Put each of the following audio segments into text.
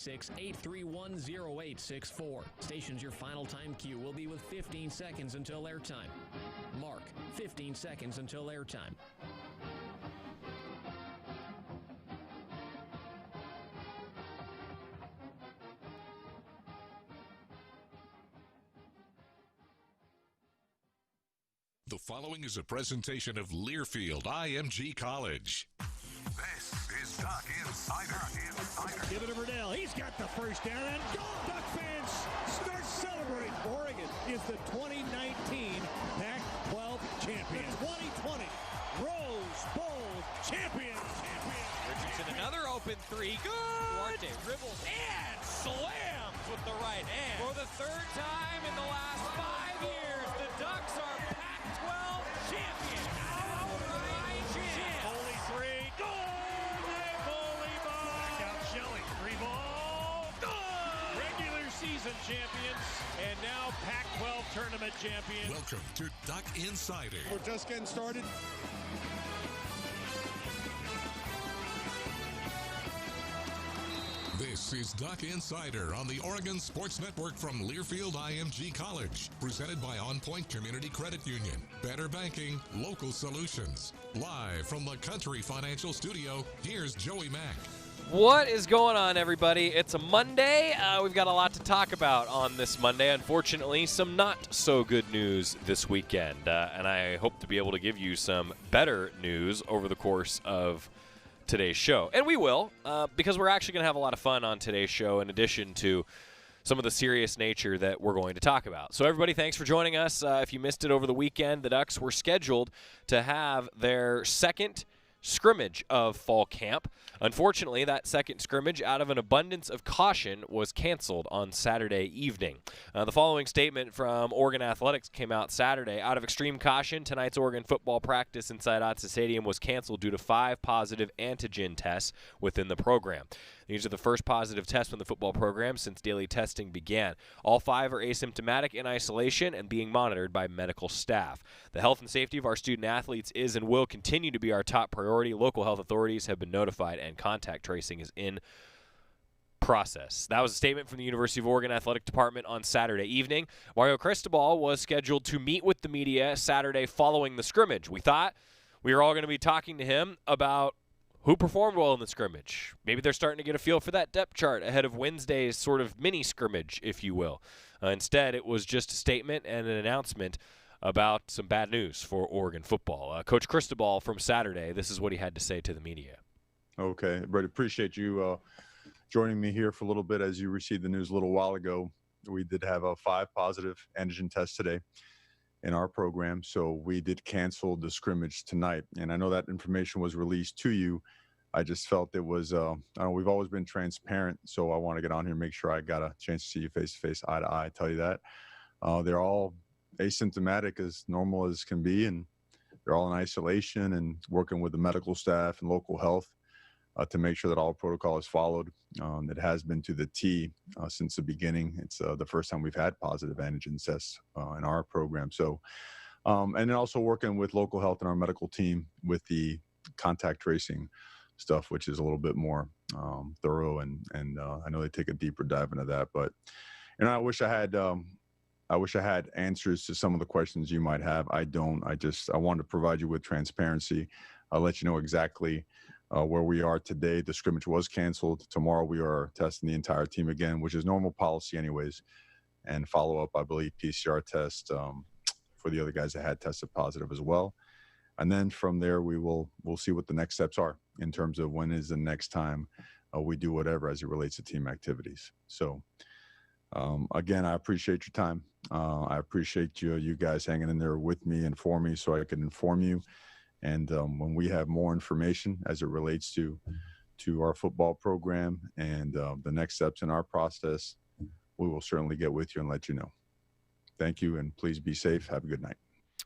831-0864. Stations your final time cue will be with 15 seconds until airtime. Mark, 15 seconds until airtime. The following is a presentation of Learfield IMG College. This is Duck Insider. Give it to Verdell. He's got the first down and gone. Duck fans start celebrating. Oregon is the 2019 Pac-12 champion. The 2020 Rose Bowl champion. Richardson, another open three. Good. Duarte dribbles and slams with the right hand. For the third time in the last 5 years, the Ducks are Pac-12 champions. Foley three. Goal! Foley ball. Back out Shelley. Three ball. Goal! Regular season champions and now Pac-12 tournament champions. Welcome to Duck Insider. We're just getting started. This is Duck Insider on the Oregon Sports Network from Learfield IMG College. Presented by On Point Community Credit Union. Better banking, local solutions. Live from the Country Financial Studio, here's Joey Mack. What is going on, everybody? It's a Monday. We've got a lot to talk about on this Monday. Unfortunately, some not so good news this weekend. And I hope to be able to give you some better news over the course of today's show. And we will, because we're actually going to have a lot of fun on today's show in addition to some of the serious nature that we're going to talk about. So everybody, thanks for joining us. If you missed it over the weekend, the Ducks were scheduled to have their second scrimmage of fall camp. Unfortunately, that second scrimmage, out of an abundance of caution, was canceled on Saturday evening. The following statement from Oregon Athletics came out Saturday. Out of extreme caution, tonight's Oregon football practice inside Otsa Stadium was canceled due to 5 positive antigen tests within the program. These are the first positive tests in the football program since daily testing began. All 5 are asymptomatic in isolation and being monitored by medical staff. The health and safety of our student athletes is and will continue to be our top priority. Local health authorities have been notified and contact tracing is in process. That was a statement from the University of Oregon Athletic Department on Saturday evening. Mario Cristobal was scheduled to meet with the media Saturday following the scrimmage. We thought we were all going to be talking to him about who performed well in the scrimmage. Maybe they're starting to get a feel for that depth chart ahead of Wednesday's sort of mini scrimmage, if you will. Instead, it was just a statement and an announcement about some bad news for Oregon football. Coach Cristobal from Saturday, this is what he had to say to the media. Okay, Brett, appreciate you joining me here for a little bit. As you received the news a little while ago, we did have 5 positive antigen tests today in our program, so we did cancel the scrimmage tonight. And I know that information was released to you. I just felt it was, I know we've always been transparent, so I want to get on here and make sure I got a chance to see you face to face, eye to eye, tell you that. They're all asymptomatic, as normal as can be, and they're all in isolation and working with the medical staff and local health to make sure that all protocol is followed. It has been to the T since the beginning. It's the first time we've had positive antigen tests in our program. So, and then also working with local health and our medical team with the contact tracing stuff, which is a little bit more thorough. And I know they take a deeper dive into that. But, you know, I wish I had answers to some of the questions you might have. I don't. I wanted to provide you with transparency. I'll let you know exactly where we are today. The scrimmage was canceled. Tomorrow we are testing the entire team again, which is normal policy anyways, and follow up, I believe, PCR test for the other guys that had tested positive as well. And then from there, we'll see what the next steps are in terms of when is the next time we do whatever as it relates to team activities. So again, I appreciate your time. I appreciate you guys hanging in there with me and for me so I can inform you. And when we have more information as it relates to our football program and the next steps in our process, we will certainly get with you and let you know. Thank you, and please be safe. Have a good night.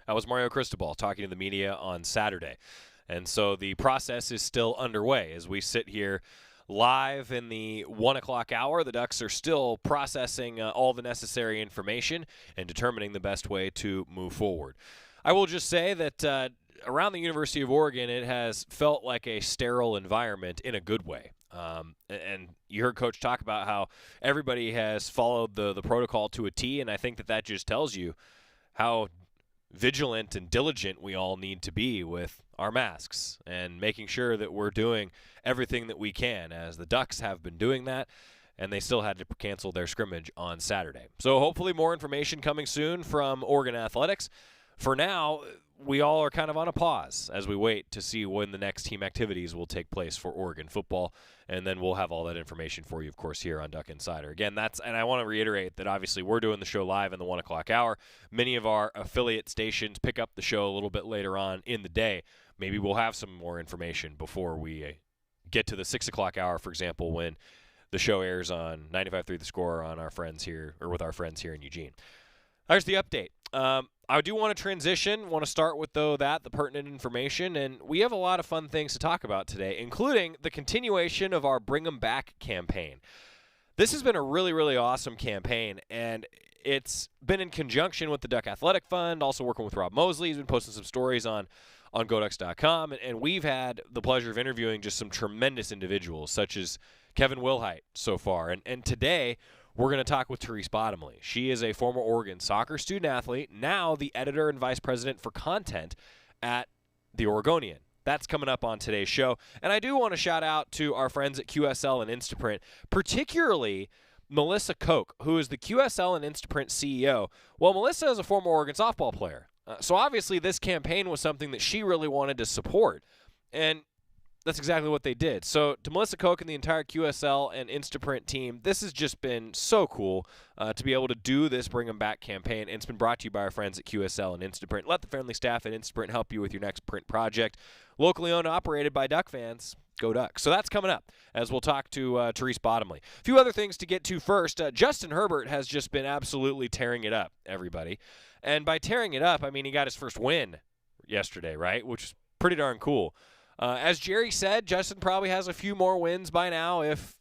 That was Mario Cristobal talking to the media on Saturday. And so the process is still underway as we sit here live in the 1 o'clock hour. The Ducks are still processing all the necessary information and determining the best way to move forward. I will just say that around the University of Oregon, it has felt like a sterile environment in a good way. And you heard Coach talk about how everybody has followed the protocol to a T, and I think that just tells you how vigilant and diligent we all need to be with our masks and making sure that we're doing everything that we can, as the Ducks have been doing that, and they still had to cancel their scrimmage on Saturday. So hopefully more information coming soon from Oregon Athletics. For now, we all are kind of on a pause as we wait to see when the next team activities will take place for Oregon football, and then we'll have all that information for you, of course, here on Duck Insider. Again, and I want to reiterate that obviously we're doing the show live in the 1 o'clock hour. Many of our affiliate stations pick up the show a little bit later on in the day. Maybe we'll have some more information before we get to the 6 o'clock hour, for example, when the show airs on 95.3 The Score on our friends here, or with our friends here in Eugene. There's the update. I do want to transition, want to start with, though, the pertinent information, and we have a lot of fun things to talk about today, including the continuation of our Bring 'em Back campaign. This has been a really, really awesome campaign, and it's been in conjunction with the Duck Athletic Fund, also working with Rob Mosley. He's been posting some stories on GoDucks.com, and we've had the pleasure of interviewing just some tremendous individuals, such as Kevin Wilhite so far. And today, we're going to talk with Therese Bottomly. She is a former Oregon soccer student-athlete, now the editor and vice president for content at the Oregonian. That's coming up on today's show. And I do want to shout out to our friends at QSL and Instaprint, particularly Melissa Koch, who is the QSL and Instaprint CEO. Well, Melissa is a former Oregon softball player. So obviously this campaign was something that she really wanted to support. And that's exactly what they did. So to Melissa Koch and the entire QSL and Instaprint team, this has just been so cool to be able to do this Bring 'em Back campaign. And it's been brought to you by our friends at QSL and Instaprint. Let the friendly staff at Instaprint help you with your next print project. Locally owned and operated by Duck fans. Go Ducks. So that's coming up as we'll talk to Therese Bottomly. A few other things to get to first. Justin Herbert has just been absolutely tearing it up, everybody. And by tearing it up, I mean he got his first win yesterday, right? Which is pretty darn cool. As Jerry said, Justin probably has a few more wins by now if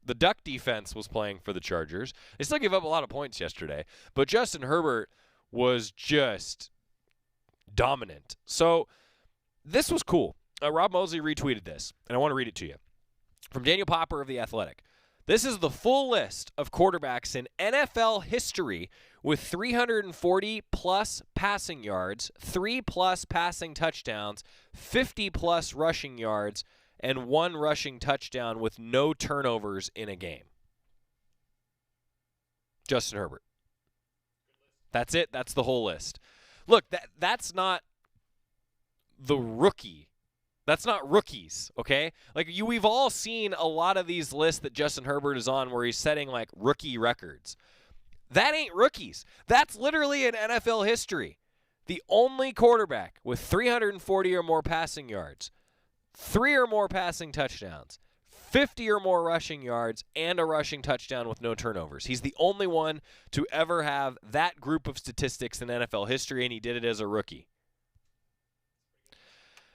the Duck defense was playing for the Chargers. They still gave up a lot of points yesterday, but Justin Herbert was just dominant. So this was cool. Rob Mosley retweeted this, and I want to read it to you. From Daniel Popper of The Athletic. This is the full list of quarterbacks in NFL history with 340-plus passing yards, 3-plus passing touchdowns, 50-plus rushing yards, and 1 rushing touchdown with no turnovers in a game. Justin Herbert. That's it. That's the whole list. Look, that's not the rookie. That's not rookies, okay? Like, we've all seen a lot of these lists that Justin Herbert is on where he's setting, like, rookie records. That ain't rookies. That's literally in NFL history. The only quarterback with 340 or more passing yards, 3 or more passing touchdowns, 50 or more rushing yards, and a rushing touchdown with no turnovers. He's the only one to ever have that group of statistics in NFL history, and he did it as a rookie.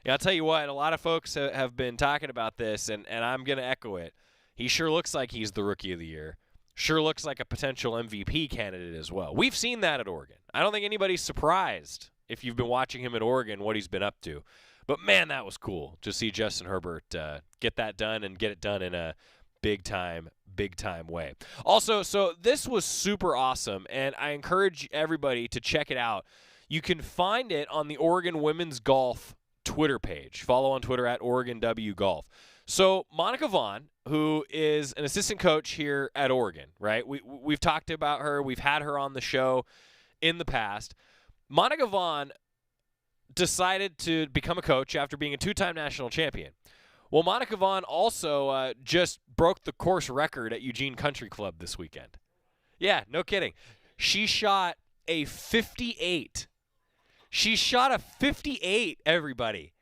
Yeah, I'll tell you what, a lot of folks have been talking about this, and I'm going to echo it. He sure looks like he's the Rookie of the Year. Sure looks like a potential MVP candidate as well. We've seen that at Oregon. I don't think anybody's surprised if you've been watching him at Oregon, what he's been up to. But, man, that was cool to see Justin Herbert get that done and get it done in a big-time way. Also, so this was super awesome, and I encourage everybody to check it out. You can find it on the Oregon Women's Golf Twitter page. Follow on Twitter at OregonWGolf. So Monica Vaughn, who is an assistant coach here at Oregon, right? We've talked about her. We've had her on the show in the past. Monica Vaughn decided to become a coach after being a 2-time national champion. Well, Monica Vaughn also just broke the course record at Eugene Country Club this weekend. Yeah, no kidding. She shot a 58. She shot a 58, everybody.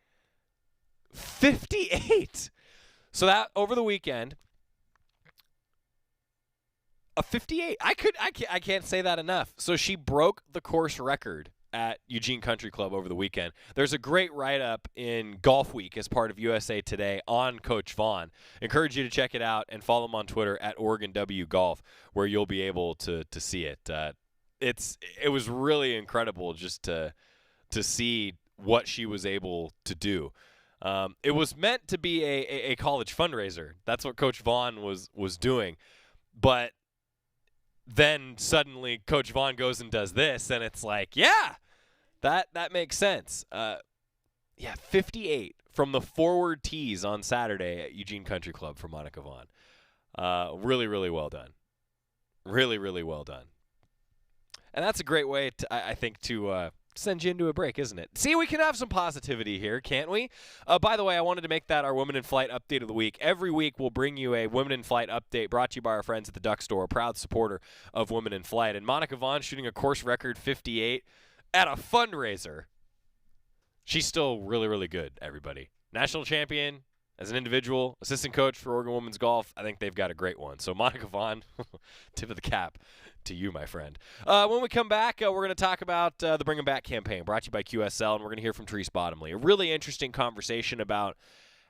58. So that over the weekend, a 58. I can't say that enough. So she broke the course record at Eugene Country Club over the weekend. There's a great write-up in Golf Week as part of USA Today on Coach Vaughn. Encourage you to check it out and follow him on Twitter at OregonWGolf, where you'll be able to see it. It was really incredible just to see what she was able to do. It was meant to be a college fundraiser. That's what Coach Vaughn was doing. But then suddenly Coach Vaughn goes and does this, and it's like, yeah, that makes sense. 58 from the forward tees on Saturday at Eugene Country Club for Monica Vaughn. Really, really well done. Really, really well done. And that's a great way, I think, to send you into a break, isn't it? See, we can have some positivity here, can't we? By the way, I wanted to make that our Women in Flight update of the week. Every week we'll bring you a Women in Flight update brought to you by our friends at the Duck Store, a proud supporter of Women in Flight. And Monica Vaughn shooting a course record 58 at a fundraiser. She's still really, really good, everybody. National champion as an individual, assistant coach for Oregon Women's Golf. I think they've got a great one. So Monica Vaughn, tip of the cap to you, my friend. When we come back, we're going to talk about the Bring 'Em Back campaign brought to you by QSL, and we're going to hear from Therese Bottomly. A really interesting conversation about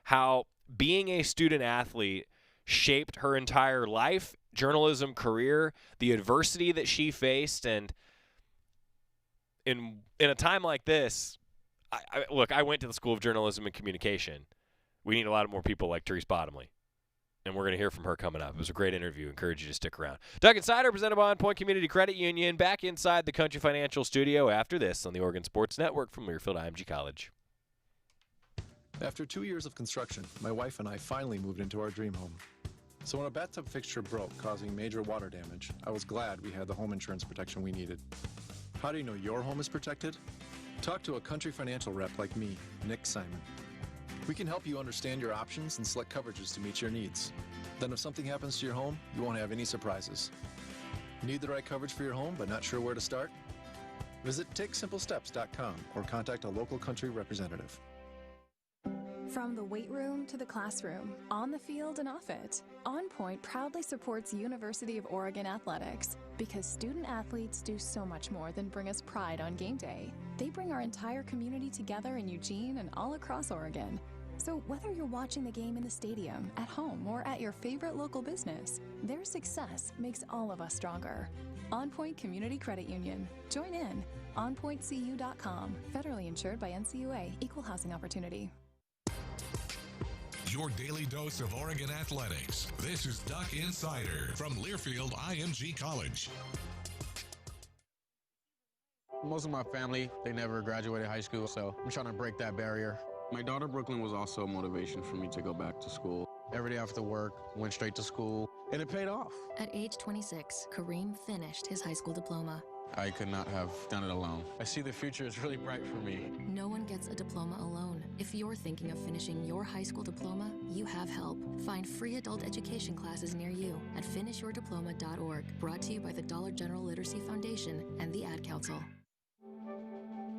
how being a student athlete shaped her entire life, journalism career, the adversity that she faced, and in a time like this, I went to the School of Journalism and Communication. We need a lot more people like Therese Bottomly. And we're going to hear from her coming up. It was a great interview. Encourage you to stick around. Doug Insider, presented by On Point Community Credit Union, back inside the Country Financial Studio after this on the Oregon Sports Network from Learfield IMG College. After 2 years of construction, my wife and I finally moved into our dream home. So when a bathtub fixture broke, causing major water damage, I was glad we had the home insurance protection we needed. How do you know your home is protected? Talk to a Country Financial rep like me, Nick Simon. We can help you understand your options and select coverages to meet your needs. Then if something happens to your home, you won't have any surprises. Need the right coverage for your home but not sure where to start? Visit TakeSimpleSteps.com or contact a local Country representative. From the weight room to the classroom, on the field and off it, On Point proudly supports University of Oregon athletics because student athletes do so much more than bring us pride on game day. They bring our entire community together in Eugene and all across Oregon. So whether you're watching the game in the stadium, at home, or at your favorite local business, their success makes all of us stronger. On Point Community Credit Union. Join in. OnPointCU.com. Federally insured by NCUA. Equal housing opportunity. Your daily dose of Oregon athletics. This is Duck Insider from Learfield IMG College. Most of my family, they never graduated high school, so I'm trying to break that barrier. My daughter Brooklyn was also a motivation for me to go back to school. Every day after work, went straight to school, and it paid off. At age 26, Kareem finished his high school diploma. I could not have done it alone. I see the future is really bright for me. No one gets a diploma alone. If you're thinking of finishing your high school diploma, you have help. Find free adult education classes near you at finishyourdiploma.org. Brought to you by the Dollar General Literacy Foundation and the Ad Council.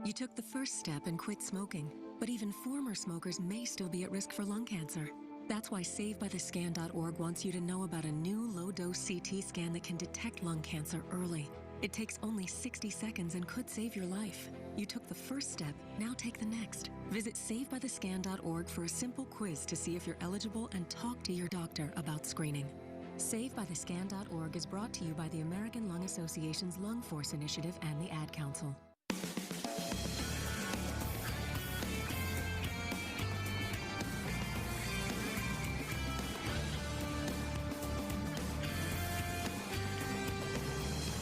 You took the first step and quit smoking, but even former smokers may still be at risk for lung cancer. That's why SaveByTheScan.org wants you to know about a new low-dose CT scan that can detect lung cancer early. It takes only 60 seconds and could save your life. You took the first step, now take the next. Visit SaveByTheScan.org for a simple quiz to see if you're eligible and talk to your doctor about screening. SaveByTheScan.org is brought to you by the American Lung Association's Lung Force Initiative and the Ad Council.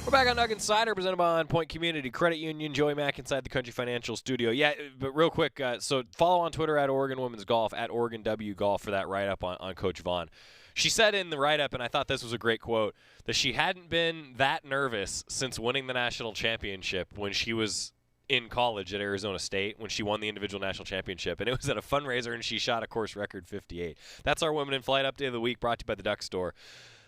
We're back on Doug Insider, presented by On Point Community Credit Union. Joey Mack inside the Country Financial Studio. Yeah, but real quick, so follow on Twitter at Oregon Women's Golf, at Oregon W Golf for that write-up on Coach Vaughn. She said in the write-up, and I thought this was a great quote, that she hadn't been that nervous since winning the national championship when she was in college at Arizona State, when she won the individual national championship. And it was at a fundraiser, and she shot a course record 58. That's our Women in Flight Update of the Week, brought to you by the Duck Store.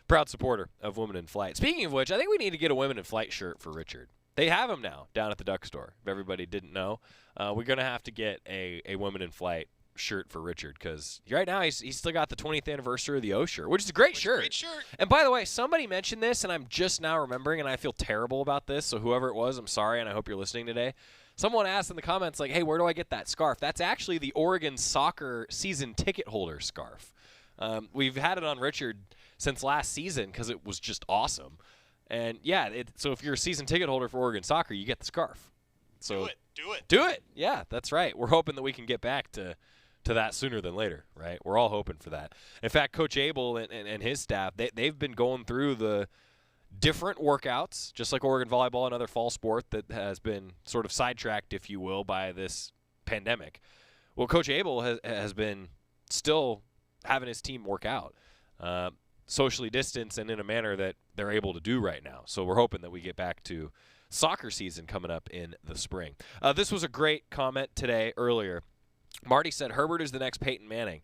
Proud supporter of Women in Flight. Speaking of which, I think we need to get a Women in Flight shirt for Richard. They have them now down at the Duck Store, if everybody didn't know. We're going to have to get a Women in Flight shirt for Richard because right now he's still got the 20th anniversary of the O shirt, which is a great shirt. And by the way, somebody mentioned this, and I'm just now remembering, and I feel terrible about this, so whoever it was, I'm sorry, and I hope you're listening today. Someone asked in the comments, like, hey, where do I get that scarf? That's actually the Oregon soccer season ticket holder scarf. We've had it on Richard since last season because it was just awesome. And, yeah, so if you're a season ticket holder for Oregon soccer, you get the scarf. So Do it. Yeah, that's right. We're hoping that we can get back to to that sooner than later, right? We're all hoping for that. In fact, Coach Abel and his staff, they've been going through the different workouts, just like Oregon volleyball, another fall sport that has been sort of sidetracked, if you will, by this pandemic. Well, Coach Abel has been still having his team work out, socially distanced and in a manner that they're able to do right now. So we're hoping that we get back to soccer season coming up in the spring. This was a great comment today earlier. Marty said Herbert is the next Peyton Manning.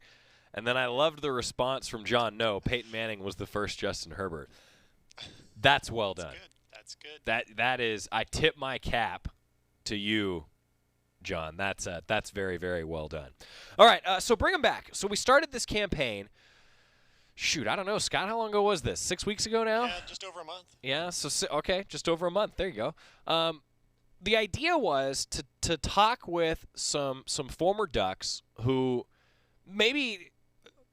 And then I loved the response from John. No, Peyton Manning was the first Justin Herbert. That's well done. That's good. That is, I tip my cap to you, John. That's very, very well done. All right, so bring them back. So we started this campaign. Shoot, I don't know, Scott, how long ago was this? 6 weeks ago now? Yeah, just over a month. Yeah, okay, just over a month. There you go. The idea was to talk with some former Ducks who maybe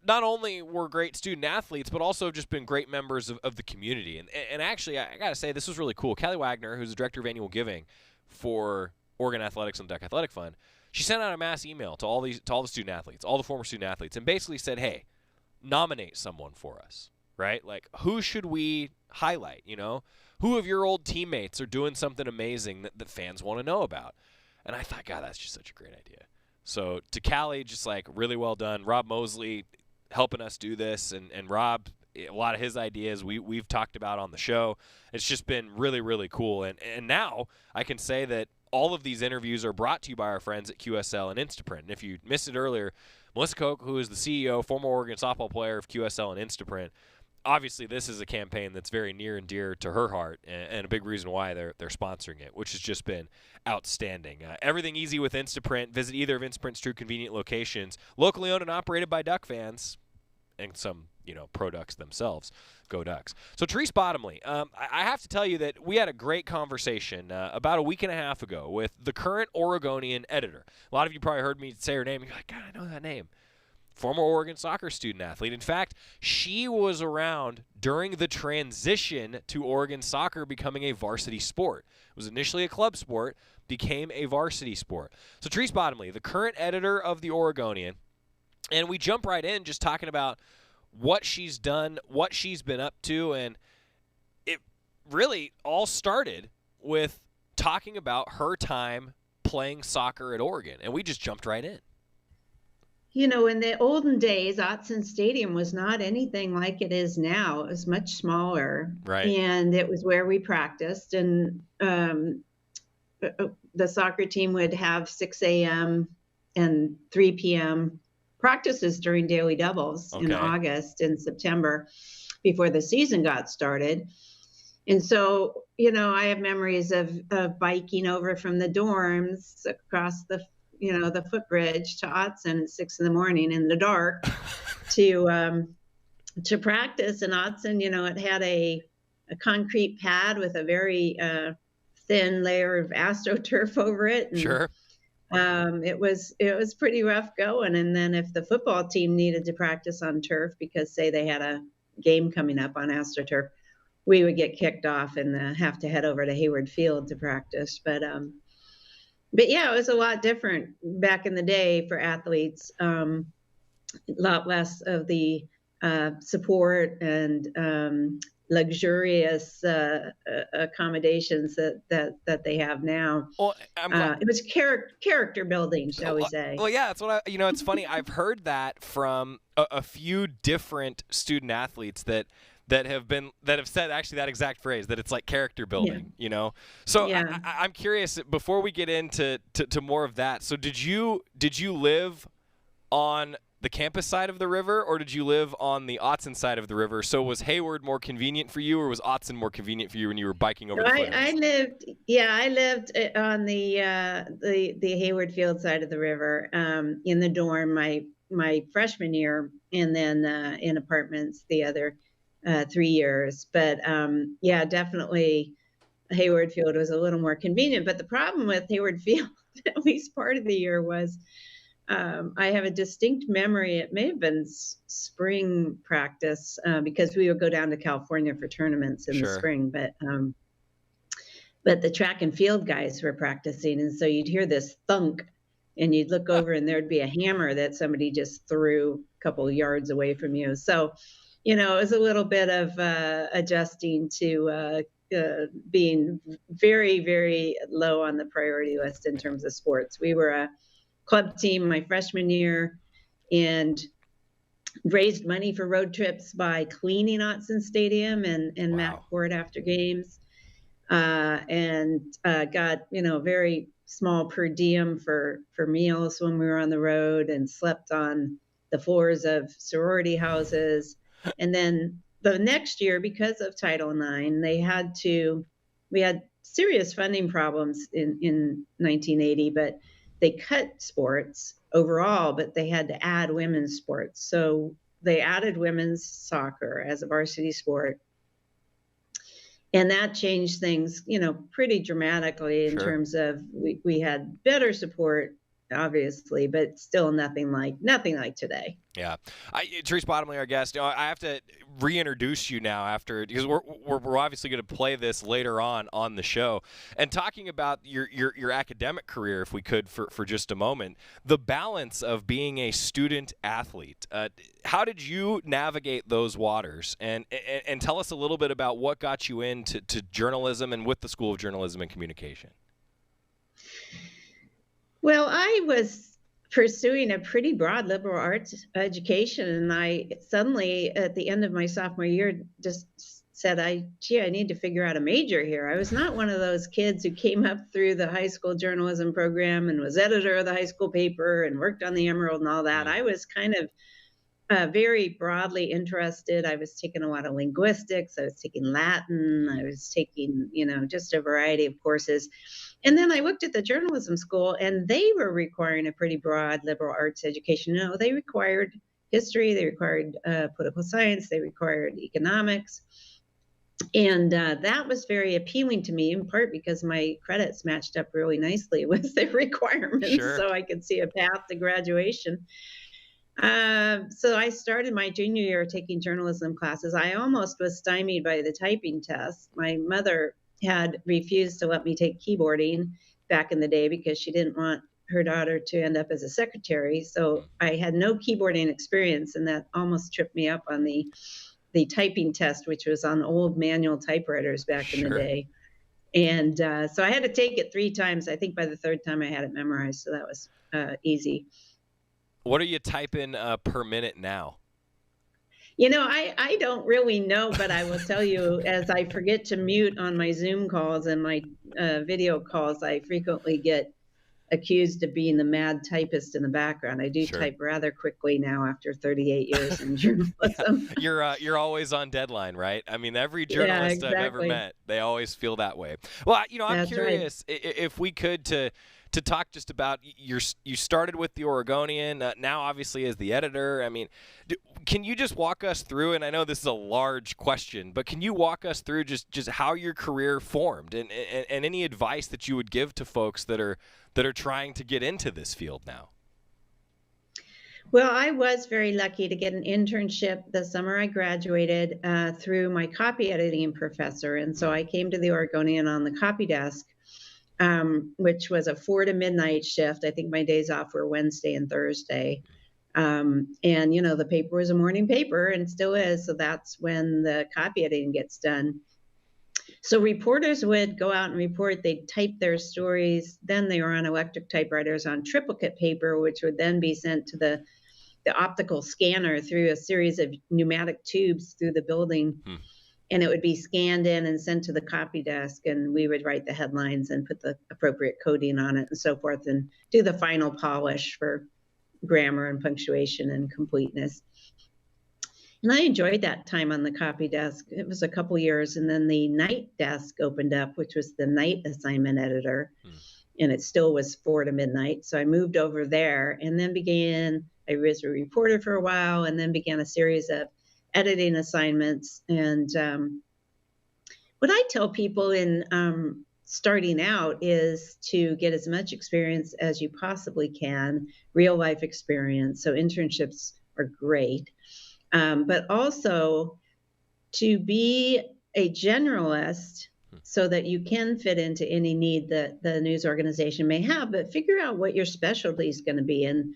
not only were great student athletes, but also have just been great members of the community. And actually, I got to say, this was really cool. Kelly Wagner, who's the director of annual giving for Oregon Athletics and Duck Athletic Fund, she sent out a mass email to all the student athletes, all the former student athletes, and basically said, hey, nominate someone for us, right? Like, who should we highlight, you know? Who of your old teammates are doing something amazing that fans want to know about? And I thought, God, that's just such a great idea. So to Callie, just like really well done. Rob Mosley helping us do this, and Rob, a lot of his ideas we've talked about on the show. It's just been really, really cool. And now I can say that all of these interviews are brought to you by our friends at QSL and Instaprint. And if you missed it earlier, Melissa Koch, who is the CEO, former Oregon softball player of QSL and Instaprint, obviously this is a campaign that's very near and dear to her heart, and a big reason why they're sponsoring it, which has just been outstanding. Everything easy with Instaprint. Visit either of Instaprint's true convenient locations, locally owned and operated by Duck fans and some, pro Ducks themselves. Go Ducks. So Therese Bottomly, I have to tell you that we had a great conversation about a week and a half ago with the current Oregonian editor. A lot of you probably heard me say her name, and you're like, God, I know that name. Former Oregon soccer student athlete. In fact, she was around during the transition to Oregon soccer becoming a varsity sport. It was initially a club sport, became a varsity sport. So Therese Bottomly, the current editor of the Oregonian, and we jump right in just talking about what she's done, what she's been up to, and it really all started with talking about her time playing soccer at Oregon, and we just jumped right in. In the olden days, Autzen Stadium was not anything like it is now. It was much smaller. Right. And it was where we practiced. And the soccer team would have 6 a.m. and 3 p.m. practices during daily doubles in August and September before the season got started. And so, I have memories of biking over from the dorms across the footbridge to Autzen at 6 a.m. in the dark to practice. And Autzen, it had a concrete pad with a very thin layer of AstroTurf over it. And, sure. It was pretty rough going. And then if the football team needed to practice on turf because, say, they had a game coming up on AstroTurf, we would get kicked off and have to head over to Hayward Field to practice. But yeah, it was a lot different back in the day for athletes. A lot less of the support and luxurious accommodations that they have now. Well, it was character building, shall we say? Well, yeah, that's what it's funny. I've heard that from a few different student athletes that have said actually that exact phrase, that it's like character building, So yeah. I'm curious, before we get into more of that. So did you live on the campus side of the river, or did you live on the Autzen side of the river? So was Hayward more convenient for you, or was Autzen more convenient for you when you were biking over the foothills? I lived on the Hayward Field side of the river, in the dorm my freshman year, and then in apartments the other 3 years. But definitely Hayward Field was a little more convenient. But the problem with Hayward Field, at least part of the year, was I have a distinct memory. It may have been spring practice because we would go down to California for tournaments in the spring. But the track and field guys were practicing, and so you'd hear this thunk and you'd look over and there'd be a hammer that somebody just threw a couple of yards away from you. So, it was a little bit of adjusting to being very, very low on the priority list in terms of sports. We were a club team my freshman year and raised money for road trips by cleaning Autzen Stadium and Matt Court after games, and got, very small per diem for meals when we were on the road, and slept on the floors of sorority houses. And then the next year, because of Title IX, we had serious funding problems in 1980, but they cut sports overall, but they had to add women's sports. So they added women's soccer as a varsity sport. And that changed things, pretty dramatically in terms of we had better support, obviously, but still nothing like today. Yeah. Therese Bottomley, our guest, I have to reintroduce you now because we're obviously going to play this later on the show. And talking about your academic career, if we could, for just a moment, the balance of being a student athlete. How did you navigate those waters? And tell us a little bit about what got you into journalism and with the School of Journalism and Communication. Well, I was pursuing a pretty broad liberal arts education, and I suddenly, at the end of my sophomore year, just said, I need to figure out a major here. I was not one of those kids who came up through the high school journalism program and was editor of the high school paper and worked on the Emerald and all that. I was kind of very broadly interested. I was taking a lot of linguistics. I was taking Latin. I was taking, just a variety of courses. And then I looked at the journalism school, and they were requiring a pretty broad liberal arts education. They required history, they required political science, they required economics. And that was very appealing to me, in part because my credits matched up really nicely with the requirements. Sure. So I could see a path to graduation. So I started my junior year taking journalism classes. I almost was stymied by the typing test. My mother had refused to let me take keyboarding back in the day because she didn't want her daughter to end up as a secretary. So I had no keyboarding experience, and that almost tripped me up on the typing test, which was on old manual typewriters back in the day. And so I had to take it 3 times. I think by the 3rd time I had it memorized, so that was easy. What are you typing per minute now? I don't really know, but I will tell you, as I forget to mute on my Zoom calls and my video calls, I frequently get accused of being the mad typist in the background. I do type rather quickly now after 38 years in journalism. Yeah. You're always on deadline, right? I mean, every journalist I've ever met, they always feel that way. Well, I'm That's curious if we could to talk just about you started with the Oregonian, now obviously as the editor. I mean, can you just walk us through, and I know this is a large question, but can you walk us through just how your career formed and any advice that you would give to folks that are trying to get into this field now? Well, I was very lucky to get an internship the summer I graduated through my copy editing professor. And so I came to the Oregonian on the copy desk, which was a 4 to midnight shift. I think my days off were Wednesday and Thursday. And, the paper was a morning paper and still is. So that's when the copy editing gets done. So reporters would go out and report, they'd type their stories. Then they were on electric typewriters on triplicate paper, which would then be sent to the optical scanner through a series of pneumatic tubes through the building. And it would be scanned in and sent to the copy desk, and we would write the headlines and put the appropriate coding on it and so forth, and do the final polish for grammar and punctuation and completeness. And I enjoyed that time on the copy desk. It was a couple years, and then the night desk opened up, which was the night assignment editor, and it still was 4 to midnight. So I moved over there, and then I was a reporter for a while, and then began a series of editing assignments. And what I tell people in starting out is to get as much experience as you possibly can, real life experience. So internships are great. But also to be a generalist so that you can fit into any need that the news organization may have, but figure out what your specialty is going to be. And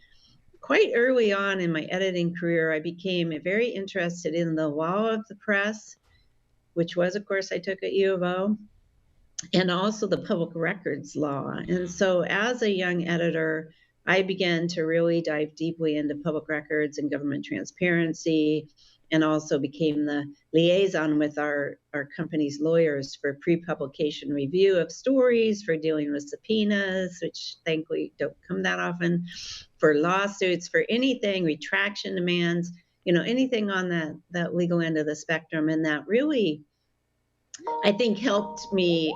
quite early on in my editing career, I became very interested in the law of the press, which was, of course, I took at U of O, and also the public records law. And so as a young editor, I began to really dive deeply into public records and government transparency, and also became the liaison with our company's lawyers for pre-publication review of stories, for dealing with subpoenas, which thankfully don't come that often, for lawsuits, for anything, retraction demands, anything on that legal end of the spectrum. And that really, I think, helped me,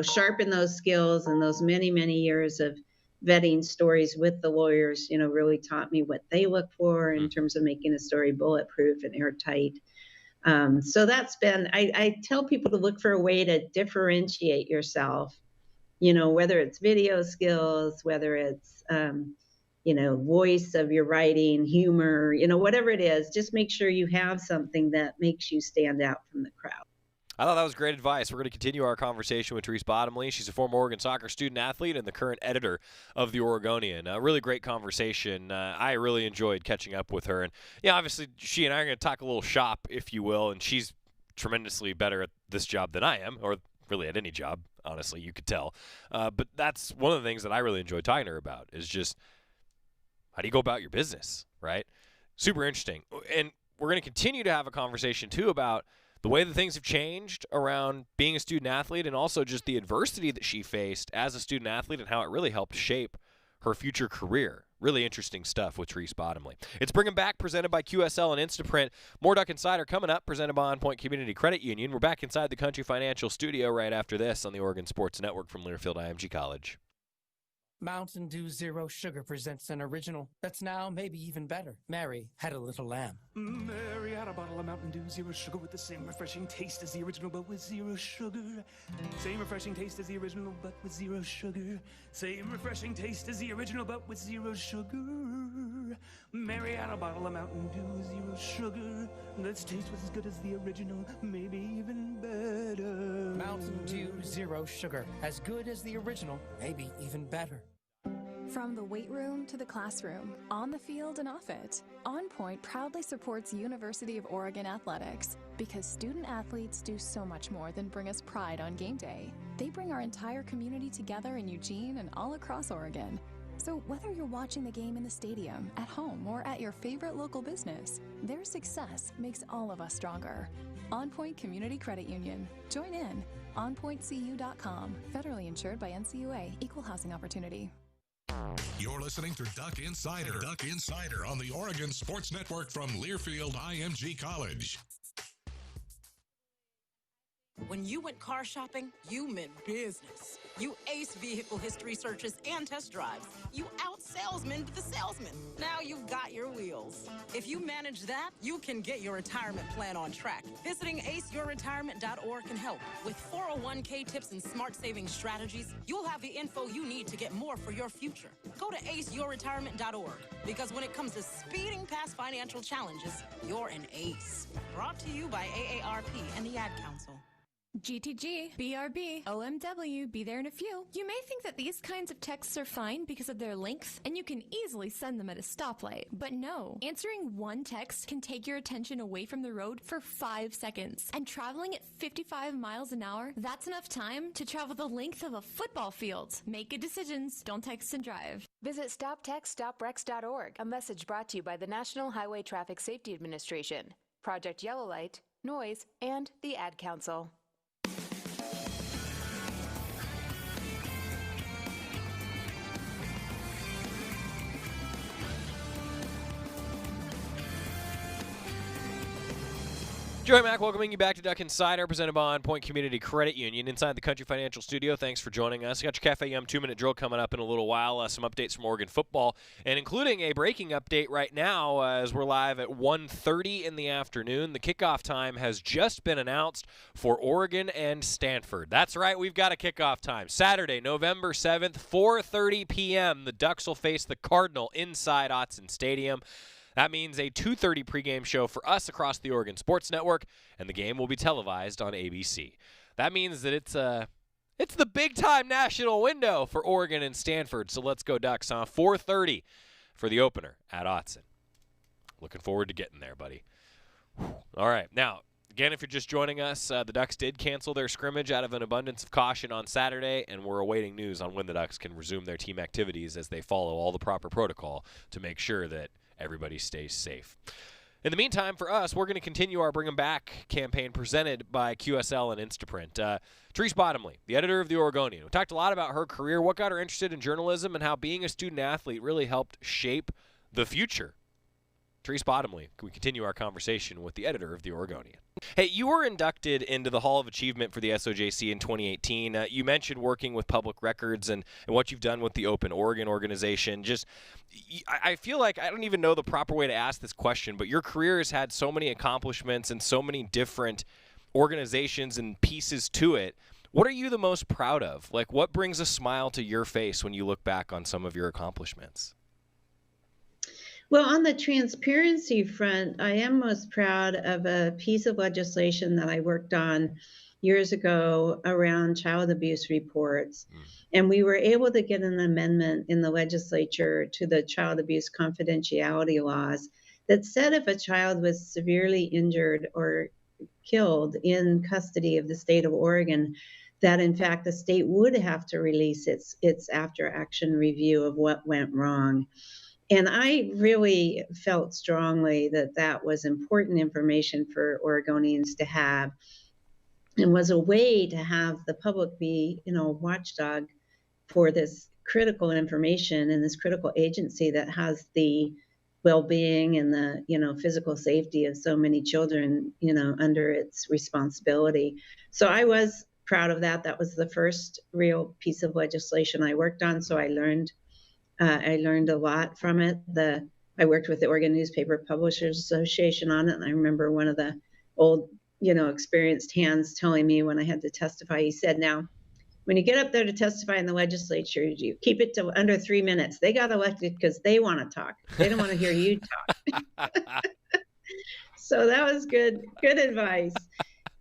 sharpen those skills, and those many, many years of vetting stories with the lawyers, really taught me what they look for in terms of making a story bulletproof and airtight. So that's been, I tell people to look for a way to differentiate yourself, whether it's video skills, whether it's, voice of your writing, humor, whatever it is, just make sure you have something that makes you stand out from the crowd. I thought that was great advice. We're going to continue our conversation with Therese Bottomley. She's a former Oregon soccer student athlete and the current editor of the Oregonian. A really great conversation. I really enjoyed catching up with her. And, obviously she and I are going to talk a little shop, if you will, and she's tremendously better at this job than I am, or really at any job, honestly, you could tell. But that's one of the things that I really enjoyed talking to her about, is just how do you go about your business, right? Super interesting. And we're going to continue to have a conversation, too, about the way that things have changed around being a student athlete, and also just the adversity that she faced as a student athlete and how it really helped shape her future career. Really interesting stuff with Therese Bottomley. It's Bring 'em Back, presented by QSL and Instaprint. More Duck Insider coming up, presented by On Point Community Credit Union. We're back inside the Country Financial Studio right after this on the Oregon Sports Network from Learfield IMG College. Mountain Dew Zero Sugar presents an original that's now maybe even better. Mary had a little lamb. Mary had a bottle of Mountain Dew Zero Sugar with the same refreshing taste as the original, but with zero sugar. Same refreshing taste as the original, but with zero sugar. Same refreshing taste as the original, but with zero sugar. Mary had a bottle of Mountain Dew Zero Sugar. Let's taste was as good as the original, maybe even better. Mountain Dew Zero Sugar. As good as the original, maybe even better. From the weight room to the classroom, on the field and off it, On Point proudly supports University of Oregon athletics, because student athletes do so much more than bring us pride on game day. They bring our entire community together in Eugene and all across Oregon. So whether you're watching the game in the stadium, at home, or at your favorite local business, their success makes all of us stronger. On Point Community Credit Union. Join in. OnPointCU.com. Federally insured by NCUA. Equal housing opportunity. You're listening to Duck Insider. Duck Insider on the Oregon Sports Network from Learfield IMG College. When you went car shopping, you meant business. You aced vehicle history searches and test drives. You out-salesmaned the salesman. Now you've got your wheels. If you manage that, you can get your retirement plan on track. Visiting aceyourretirement.org can help. With 401k tips and smart saving strategies, you'll have the info you need to get more for your future. Go to aceyourretirement.org, because when it comes to speeding past financial challenges, you're an ace. Brought to you by AARP and the Ad Council. GTG, BRB, OMW, be there in a few. You may think that these kinds of texts are fine because of their length, and you can easily send them at a stoplight. But no, answering one text can take your attention away from the road for 5 seconds. And traveling at 55 miles an hour, that's enough time to travel the length of a football field. Make good decisions. Don't text and drive. Visit StopTextStopWrecks.org, a message brought to you by the National Highway Traffic Safety Administration, Project Yellow Light, Noise, and the Ad Council. Joey Mack welcoming you back to Duck Insider, presented by On Point Community Credit Union inside the Country Financial Studio. Thanks for joining us. Got your Cafe Yum 2-minute drill coming up in a little while. Some updates from Oregon football, and including a breaking update right now as we're live at 1:30 in the afternoon. The kickoff time has just been announced for Oregon and Stanford. That's right, we've got a kickoff time. Saturday, November 7th, 4:30 p.m. The Ducks will face the Cardinal inside Autzen Stadium. That means a 2:30 pregame show for us across the Oregon Sports Network, and the game will be televised on ABC. that means that it's the big-time national window for Oregon and Stanford. So let's go Ducks, huh? 4:30 for the opener at Autzen. Looking forward to getting there, buddy. All right. Now, again, if you're just joining us, the Ducks did cancel their scrimmage out of an abundance of caution on Saturday, and we're awaiting news on when the Ducks can resume their team activities as they follow all the proper protocol to make sure that everybody stays safe. In the meantime, for us, we're going to continue our Bring 'em Back campaign presented by QSL and Instaprint. Therese Bottomley, the editor of the Oregonian, we talked a lot about her career, what got her interested in journalism, and how being a student athlete really helped shape the future. Therese Bottomley, can we continue our conversation with the editor of the Oregonian? Hey, you were inducted into the Hall of Achievement for the SOJC in 2018. You mentioned working with public records and what you've done with the Open Oregon organization. I feel like I don't even know the proper way to ask this question, but your career has had so many accomplishments and so many different organizations and pieces to it. What are you the most proud of? Like, what brings a smile to your face when you look back on some of your accomplishments? Well, on the transparency front, I am most proud of a piece of legislation that I worked on years ago around child abuse reports. And we were able to get an amendment in the legislature to the child abuse confidentiality laws that said if a child was severely injured or killed in custody of the state of Oregon, that in fact the state would have to release its after action review of what went wrong. And I really felt strongly that that was important information for Oregonians to have and was a way to have the public be, watchdog for this critical information and this critical agency that has the well-being and the, physical safety of so many children, under its responsibility. So I was proud of that. That was the first real piece of legislation I worked on. So I learned a lot from it. I worked with the Oregon Newspaper Publishers Association on it, and I remember one of the old, experienced hands telling me when I had to testify, he said, now, when you get up there to testify in the legislature, you keep it to under 3 minutes. They got elected because they want to talk. They don't want to hear you talk. So that was good advice.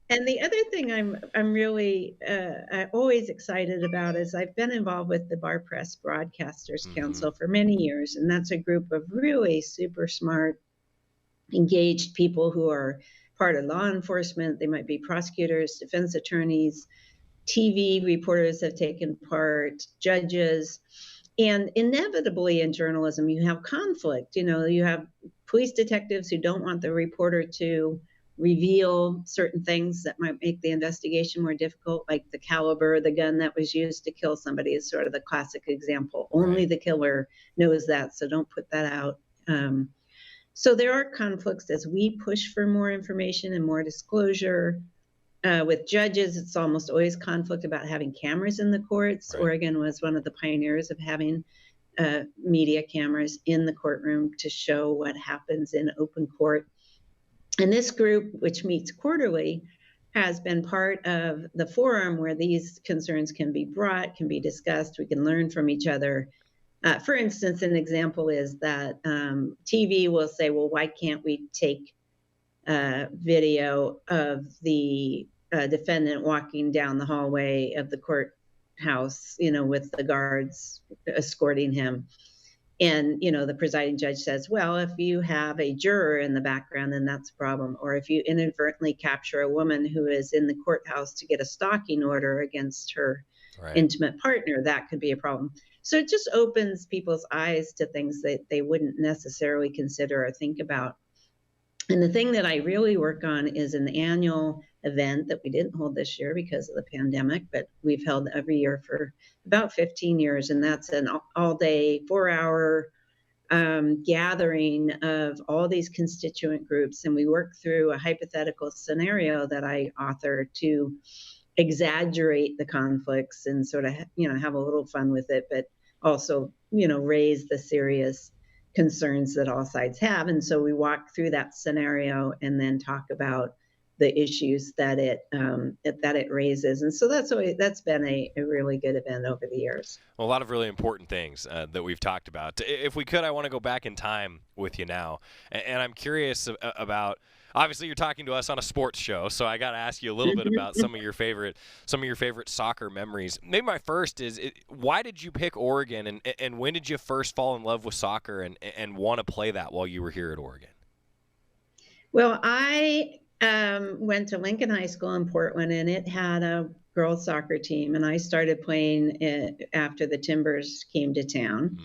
And the other thing I'm really always excited about is I've been involved with the Bar Press Broadcasters Council for many years, and that's a group of really super smart, engaged people who are part of law enforcement. They might be prosecutors, defense attorneys, TV reporters have taken part, judges, and inevitably in journalism you have conflict. You have police detectives who don't want the reporter to reveal certain things that might make the investigation more difficult, like the caliber of the gun that was used to kill somebody is sort of the classic example. Right. Only the killer knows that, so don't put that out. So there are conflicts as we push for more information and more disclosure. With judges, it's almost always conflict about having cameras in the courts. Right. Oregon was one of the pioneers of having media cameras in the courtroom to show what happens in open court. And this group, which meets quarterly, has been part of the forum where these concerns can be brought, can be discussed. We can learn from each other. For instance, an example is that TV will say, well, why can't we take video of the defendant walking down the hallway of the courthouse, with the guards escorting him? And, the presiding judge says, well, if you have a juror in the background, then that's a problem. Or if you inadvertently capture a woman who is in the courthouse to get a stalking order against her intimate partner, that could be a problem. So it just opens people's eyes to things that they wouldn't necessarily consider or think about. And the thing that I really work on is an annual event that we didn't hold this year because of the pandemic, but we've held every year for about 15 years. And that's an all-day, 4-hour gathering of all these constituent groups. And we work through a hypothetical scenario that I author to exaggerate the conflicts and sort of, have a little fun with it, but also, raise the serious concerns that all sides have. And so we walk through that scenario and then talk about the issues that it raises. And so that's been a really good event over the years. Well, a lot of really important things that we've talked about. If we could, I want to go back in time with you now. And I'm curious about Obviously, you're talking to us on a sports show, so I got to ask you a little bit about some of your favorite soccer memories. Maybe my first is, why did you pick Oregon, and when did you first fall in love with soccer and want to play that while you were here at Oregon? Well, I went to Lincoln High School in Portland, and it had a girls soccer team, and I started playing after the Timbers came to town.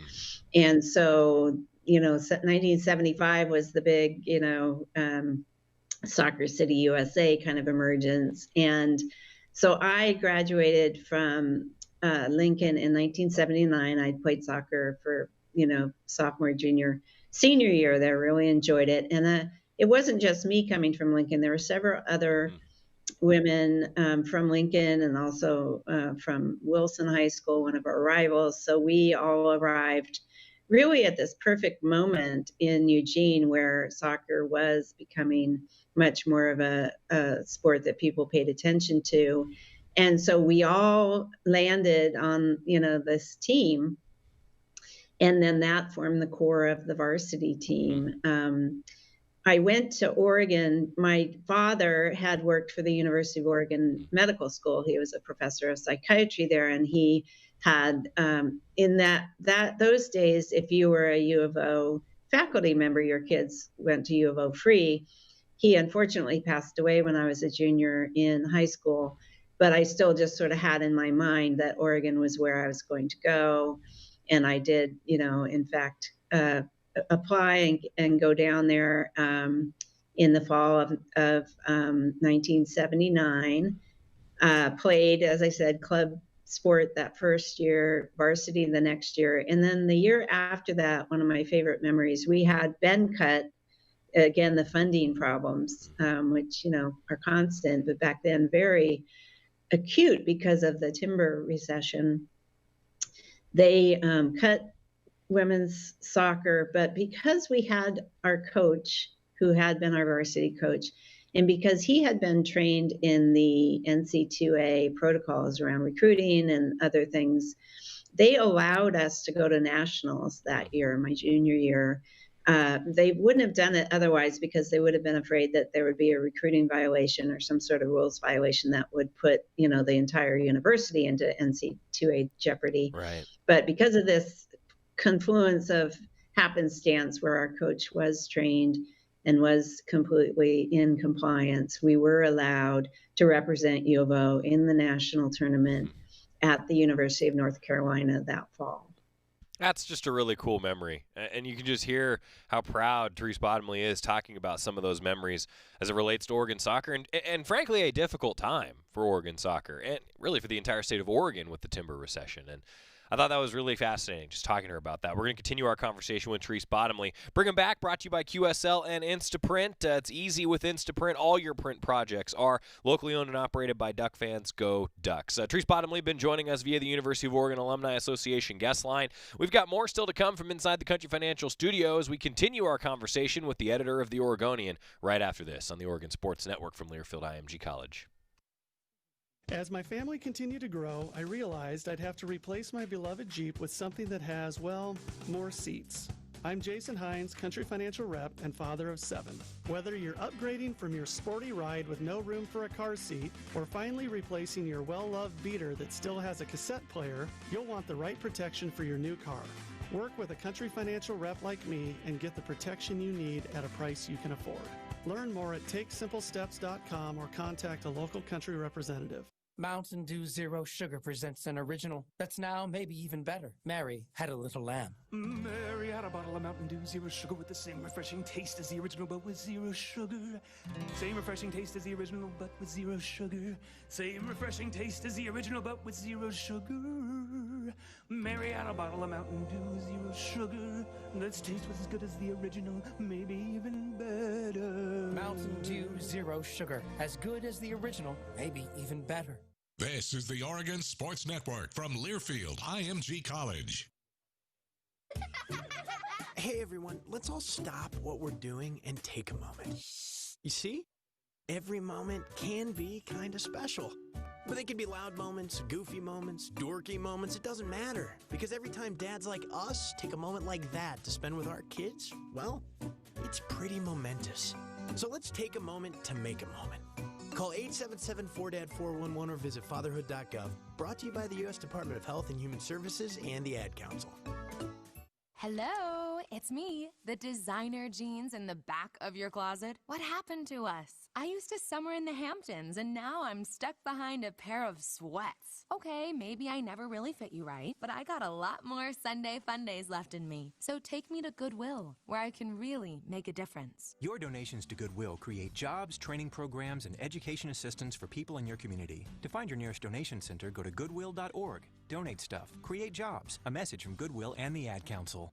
And so, 1975 was the big, Soccer City USA kind of emergence. And so I graduated from Lincoln in 1979. I played soccer for, sophomore, junior, senior year there, really enjoyed it. And it wasn't just me coming from Lincoln. There were several other women from Lincoln and also from Wilson High School, one of our rivals. So we all arrived really at this perfect moment in Eugene where soccer was becoming much more of a sport that people paid attention to. And so we all landed on, this team. And then that formed the core of the varsity team. I went to Oregon. My father had worked for the University of Oregon Medical School. He was a professor of psychiatry there, and he had in those days, if you were a U of O faculty member, your kids went to U of O free. He unfortunately passed away when I was a junior in high school, but I still just sort of had in my mind that Oregon was where I was going to go. And I did, in fact, apply and go down there in the fall of 1979. Played, as I said, club sport that first year, varsity the next year. And then the year after that, one of my favorite memories, we had been cut. Again, the funding problems, which, are constant, but back then very acute because of the timber recession. They cut women's soccer, but because we had our coach who had been our varsity coach, and because he had been trained in the NC2A protocols around recruiting and other things, they allowed us to go to nationals that year, my junior year. They wouldn't have done it otherwise because they would have been afraid that there would be a recruiting violation or some sort of rules violation that would put, the entire university into NC2A jeopardy. Right. But because of this confluence of happenstance where our coach was trained and was completely in compliance, we were allowed to represent U of O in the national tournament at the University of North Carolina that fall. That's just a really cool memory. And you can just hear how proud Therese Bottomley is talking about some of those memories as it relates to Oregon soccer and frankly, a difficult time for Oregon soccer and really for the entire state of Oregon with the timber recession. And I thought that was really fascinating, just talking to her about that. We're going to continue our conversation with Therese Bottomley. Bring them back, brought to you by QSL and Instaprint. It's easy with Instaprint. All your print projects are locally owned and operated by Duck fans. Go Ducks. Therese Bottomley been joining us via the University of Oregon Alumni Association guest line. We've got more still to come from inside the Country Financial Studios. We continue our conversation with the editor of the Oregonian right after this on the Oregon Sports Network from Learfield IMG College. As my family continued to grow, I realized I'd have to replace my beloved Jeep with something that has, well, more seats. I'm Jason Hines, Country Financial Rep and father of 7. Whether you're upgrading from your sporty ride with no room for a car seat or finally replacing your well-loved beater that still has a cassette player, you'll want the right protection for your new car. Work with a Country Financial Rep like me and get the protection you need at a price you can afford. Learn more at TakeSimpleSteps.com or contact a local Country representative. Mountain Dew Zero Sugar presents an original that's now maybe even better. Mary had a little lamb. Mary had a bottle of Mountain Dew Zero Sugar with the same refreshing taste as the original, but with zero sugar. Same refreshing taste as the original, but with zero sugar. Same refreshing taste as the original, but with zero sugar. Mary had a bottle of Mountain Dew Zero Sugar. That's taste was as good as the original, maybe even better. Mountain Dew Zero Sugar. As good as the original, maybe even better. This is the Oregon Sports Network from Learfield IMG College. Hey everyone, let's all stop what we're doing and take a moment. You see? Every moment can be kind of special. But they can be loud moments, goofy moments, dorky moments, it doesn't matter. Because every time dads like us take a moment like that to spend with our kids, well, it's pretty momentous. So let's take a moment to make a moment. Call 877-4DAD-411 or visit fatherhood.gov. Brought to you by the U.S. Department of Health and Human Services and the Ad Council. Hello, it's me, the designer jeans in the back of your closet. What happened to us? I used to summer in the Hamptons, and now I'm stuck behind a pair of sweats. Okay, maybe I never really fit you right, but I got a lot more Sunday fun days left in me. So take me to Goodwill, where I can really make a difference. Your donations to Goodwill create jobs, training programs, and education assistance for people in your community. To find your nearest donation center, go to goodwill.org. Donate stuff, create jobs. A message from Goodwill and the Ad Council.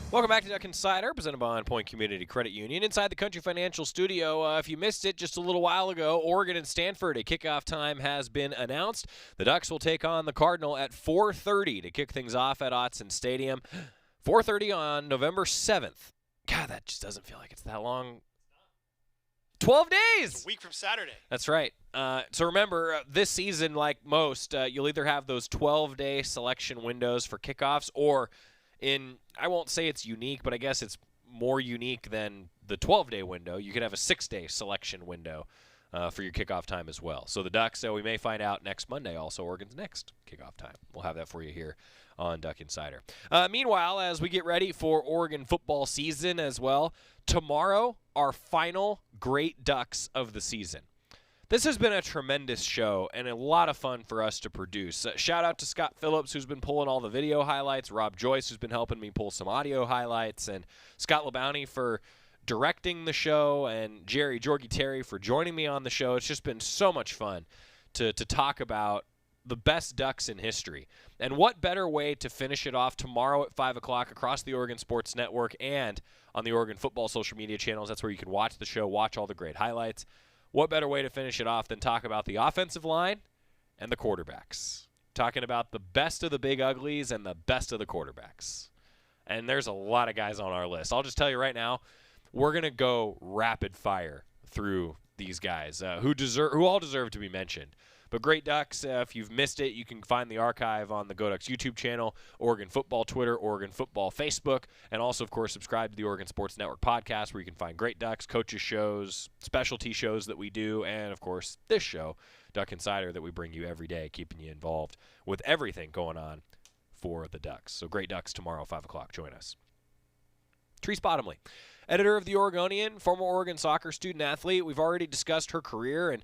Welcome back to Duck Insider, presented by On Point Community Credit Union. Inside the Country Financial Studio, if you missed it just a little while ago, Oregon and Stanford, a kickoff time has been announced. The Ducks will take on the Cardinal at 4:30 to kick things off at Autzen Stadium. 4:30 on November 7th. God, that just doesn't feel like it's that long. 12 days! It's a week from Saturday. That's right. So remember, this season, like most, you'll either have those 12-day selection windows for kickoffs or I won't say it's unique, but I guess it's more unique than the 12-day window. You could have a 6-day selection window for your kickoff time as well. So the Ducks, we may find out next Monday also Oregon's next kickoff time. We'll have that for you here on Duck Insider. Meanwhile, as we get ready for Oregon football season as well, tomorrow, our final Great Ducks of the season. This has been a tremendous show and a lot of fun for us to produce. Shout out to Scott Phillips, who's been pulling all the video highlights, Rob Joyce, who's been helping me pull some audio highlights, and Scott LeBounty for directing the show, and Jorgie Terry for joining me on the show. It's just been so much fun to talk about the best Ducks in history. And what better way to finish it off tomorrow at 5 o'clock across the Oregon Sports Network and on the Oregon Football social media channels. That's where you can watch the show, watch all the great highlights. What better way to finish it off than talk about the offensive line and the quarterbacks? Talking about the best of the big uglies and the best of the quarterbacks. And there's a lot of guys on our list. I'll just tell you right now, we're going to go rapid fire through these guys who all deserve to be mentioned. But Great Ducks, if you've missed it, you can find the archive on the Go Ducks YouTube channel, Oregon Football Twitter, Oregon Football Facebook, and also, of course, subscribe to the Oregon Sports Network podcast where you can find Great Ducks, coaches shows, specialty shows that we do, and, of course, this show, Duck Insider, that we bring you every day, keeping you involved with everything going on for the Ducks. So Great Ducks tomorrow, 5 o'clock. Join us. Therese Bottomly, editor of the Oregonian, former Oregon soccer student athlete. We've already discussed her career and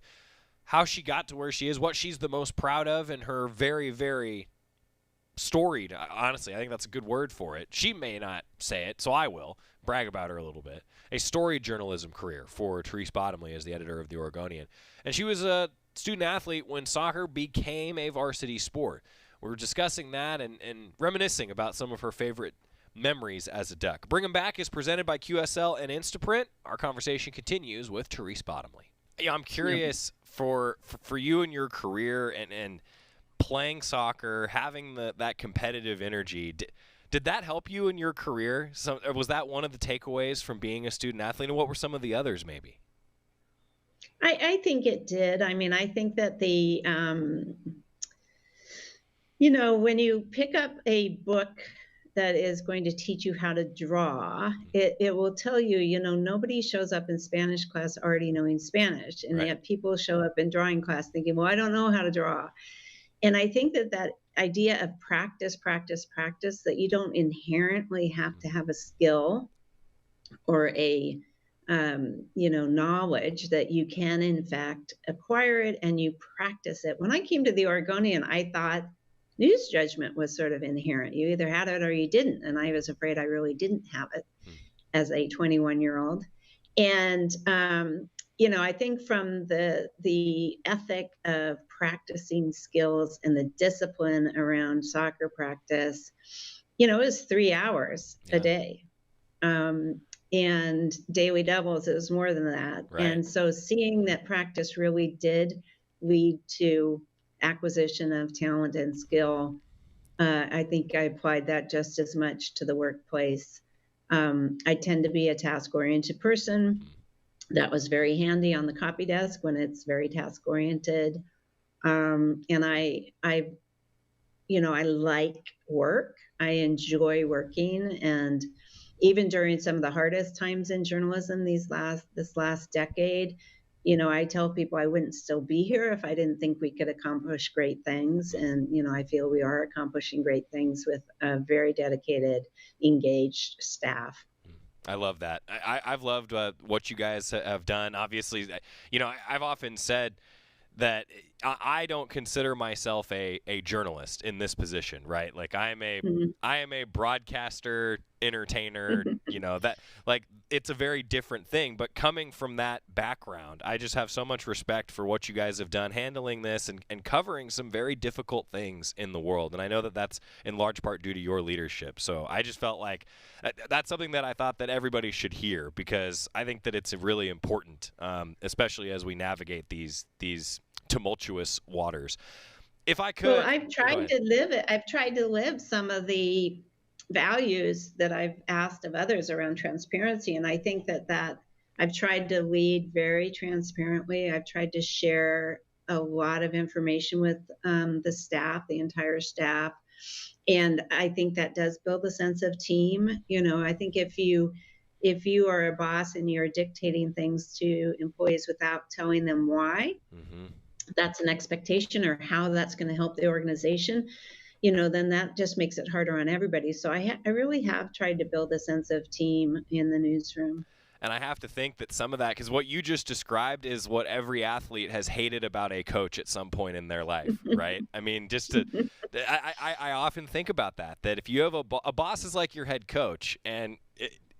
how she got to where she is, what she's the most proud of, and her very, very storied, honestly, I think that's a good word for it. She may not say it, so I will brag about her a little bit. A storied journalism career for Therese Bottomley as the editor of the Oregonian. And she was a student athlete when soccer became a varsity sport. We were discussing that and reminiscing about some of her favorite memories as a Duck. Bring 'em Back is presented by QSL and Instaprint. Our conversation continues with Therese Bottomley. Yeah, I'm curious for you and your career and playing soccer, having that competitive energy. Did that help you in your career? Was that one of the takeaways from being a student athlete? And what were some of the others maybe? I think it did. I mean, I think that when you pick up a book that is going to teach you how to draw, it will tell you, nobody shows up in Spanish class already knowing Spanish. And yet people show up in drawing class thinking, well, I don't know how to draw. And I think that idea of practice, that you don't inherently have to have a skill or a, knowledge, that you can in fact acquire it and you practice it. When I came to the Oregonian, I thought news judgment was sort of inherent. You either had it or you didn't. And I was afraid I really didn't have it as a 21-year-old. And, I think from the ethic of practicing skills and the discipline around soccer practice, it was 3 hours a day. And daily doubles, it was more than that. Right. And so seeing that practice really did lead to acquisition of talent and skill, I think I applied that just as much to the workplace. I tend to be a task-oriented person. that was very handy on the copy desk when it's very task oriented. And I like work. I enjoy working, and even during some of the hardest times in journalism this last decade, I tell people I wouldn't still be here if I didn't think we could accomplish great things. And, I feel we are accomplishing great things with a very dedicated, engaged staff. I love that. I've loved what you guys have done. Obviously, I've often said that I don't consider myself a journalist in this position, right? Like I am a broadcaster, entertainer, that like it's a very different thing. But coming from that background, I just have so much respect for what you guys have done handling this and covering some very difficult things in the world. And I know that that's in large part due to your leadership. So I just felt like that's something that I thought that everybody should hear, because I think that it's really important, especially as we navigate these tumultuous waters. If I could, well, I've tried to live it. I've tried to live some of the values that I've asked of others around transparency, and I think that I've tried to lead very transparently. I've tried to share a lot of information with the staff, the entire staff, and I think that does build a sense of team. I think if you are a boss and you're dictating things to employees without telling them why, that's an expectation, or how that's going to help the organization, then that just makes it harder on everybody. So I really have tried to build a sense of team in the newsroom. And I have to think that some of that, because what you just described is what every athlete has hated about a coach at some point in their life, right? I mean, I often think about that if you have a boss is like your head coach, and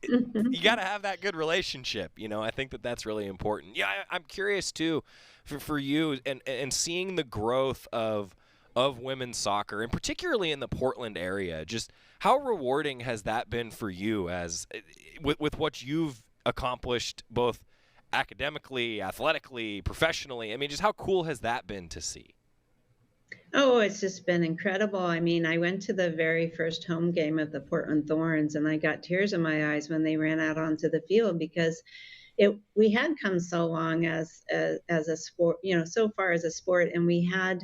you got to have that good relationship. I think that that's really important. Yeah, I'm curious too, for you and seeing the growth of women's soccer, and particularly in the Portland area. Just how rewarding has that been for you as with what you've accomplished, both academically, athletically, professionally? I mean, just how cool has that been to see? Oh, it's just been incredible. I mean, I went to the very first home game of the Portland Thorns, and I got tears in my eyes when they ran out onto the field, because we had come so long as a sport, so far as a sport, and we had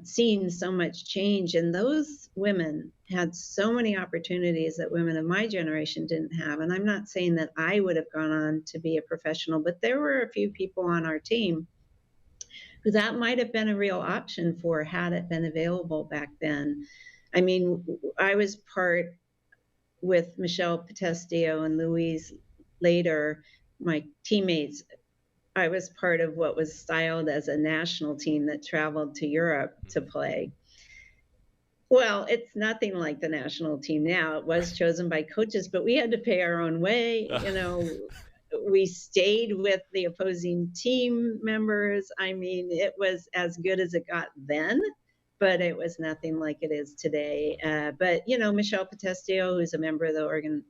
seen so much change. And those women had so many opportunities that women of my generation didn't have. And I'm not saying that I would have gone on to be a professional, but there were a few people on our team who that might have been a real option for, had it been available back then. I mean, I was part with Michelle Potestio and Louise later, my teammates. I was part of what was styled as a national team that traveled to Europe to play. Well, it's nothing like the national team now. It was chosen by coaches, but we had to pay our own way. We stayed with the opposing team members. I mean, it was as good as it got then, but it was nothing like it is today. But, Michelle Potestio, who's a member of the Oregon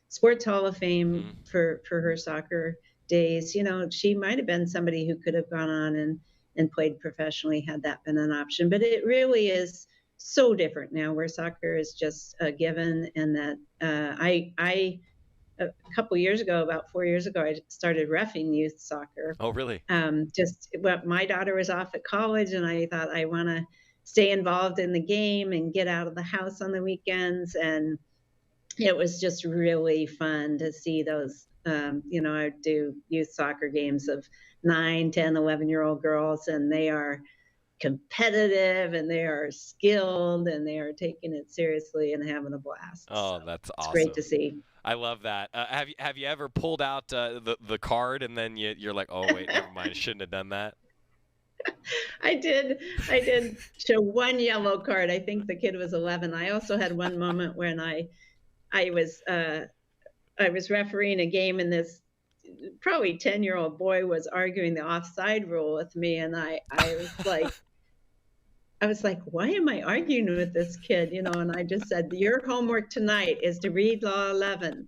Sports Hall of Fame for her soccer days, she might have been somebody who could have gone on and played professionally had that been an option. But it really is so different now, where soccer is just a given. And that I a couple years ago, about 4 years ago, I started reffing youth soccer. Oh, really? My daughter was off at college, and I thought I want to stay involved in the game and get out of the house on the weekends. And it was just really fun to see those. I do youth soccer games of 9, 10, 11-year-old girls, and they are competitive, and they are skilled, and they are taking it seriously and having a blast. Oh, that's awesome. It's great to see. I love that. Have you ever pulled out the card and then you're like, oh wait, never mind, I shouldn't have done that? I did show one yellow card. I think the kid was 11. I also had one moment when I was refereeing a game, and this probably 10-year-old boy was arguing the offside rule with me, and I was like, why am I arguing with this kid? And I just said, your homework tonight is to read Law 11.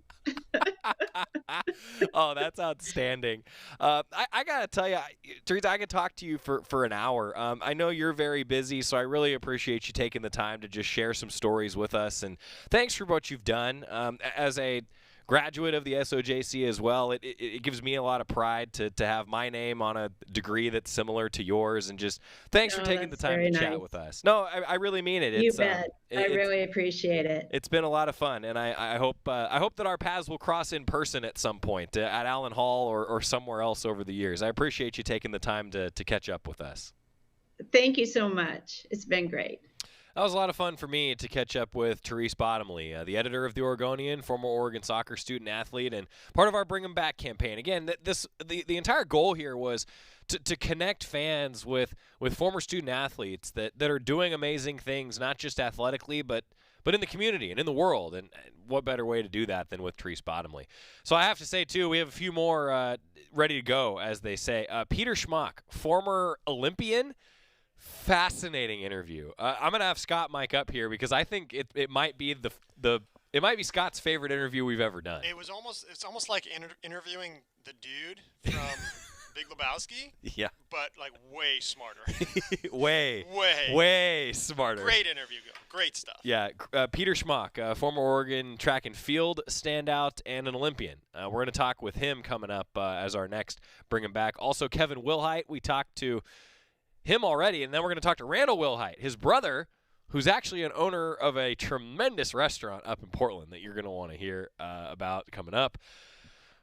Oh, that's outstanding. I got to tell you, Therese, I could talk to you for an hour. I know you're very busy, so I really appreciate you taking the time to just share some stories with us. And thanks for what you've done as a graduate of the SOJC as well. It gives me a lot of pride to have my name on a degree that's similar to yours, and just thanks for taking the time to chat with us. No, I really mean it. You bet. I really appreciate it. It's been a lot of fun, and I hope that our paths will cross in person at some point at Allen Hall or somewhere else over the years. I appreciate you taking the time to catch up with us. Thank you so much. It's been great. That was a lot of fun for me to catch up with Therese Bottomley, the editor of the Oregonian, former Oregon soccer student athlete, and part of our Bring 'Em Back campaign. Again, the entire goal here was to connect fans with former student athletes that are doing amazing things, not just athletically, but in the community and in the world. And what better way to do that than with Therese Bottomley? So I have to say, too, we have a few more ready to go, as they say. Peter Schmock, former Olympian. Fascinating interview. I'm gonna have Scott mic up here because I think it might be it might be Scott's favorite interview we've ever done. It's almost like interviewing the dude from Big Lebowski. Yeah. But like way smarter. way smarter. Great interview. Great stuff. Yeah. Peter Schmock, former Oregon track and field standout and an Olympian. We're going to talk with him coming up as our next Bring Him Back. Also, Kevin Wilhite. We talked to him already, and then we're going to talk to Randall Wilhite, his brother, who's actually an owner of a tremendous restaurant up in Portland that you're going to want to hear about coming up.